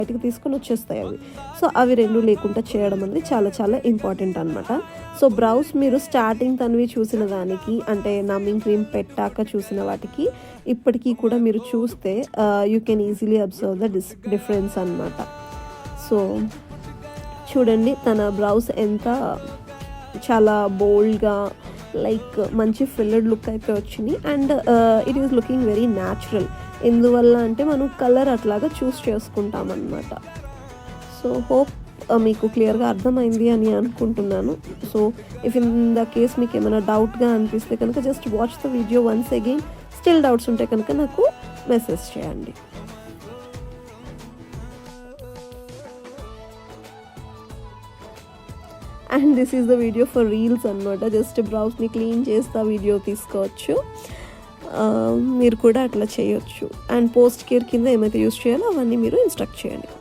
బయటికి తీసుకొని వచ్చేస్తాయి అవి. సో అవి రెండు లేకుండా చేయడం అనేది చాలా చాలా ఇంపార్టెంట్ అనమాట. సో బ్రౌస్ మీరు స్టార్టింగ్ తనవి చూసిన దానికి, అంటే నమ్మింగ్ క్రీమ్ పెట్టాక చూసిన వాటికి ఇప్పటికీ కూడా మీరు చూస్తే you can easily observe the difference అనమాట. సో చూడండి తన బ్రౌస్ ఎంత చాలా బోల్డ్గా లైక్ మంచి ఫిల్లెడ్ లుక్ అయితే వచ్చింది. And it is looking very natural. ఎందువల్ల అంటే మనం కలర్ అట్లాగా చూస్ చేసుకుంటాం అన్నమాట. సో హోప్ మీకు క్లియర్గా అర్థమైంది అని అనుకుంటున్నాను. So if in the case మీకు ఏమైనా డౌట్గా అనిపిస్తే కనుక just watch the video once again. Still doubts ఉంటే కనుక నాకు మెసేజ్ చేయండి. And this is the video for reels అనమాట. జస్ట్ బ్రౌస్ని క్లీన్ చేస్తా వీడియో తీసుకోవచ్చు. మీరు కూడా అట్లా చేయొచ్చు. అండ్ పోస్ట్ కేర్ కింద ఏమైతే యూస్ చేయాలో అవన్నీ మీరు ఇన్స్ట్రక్ట్ చేయండి.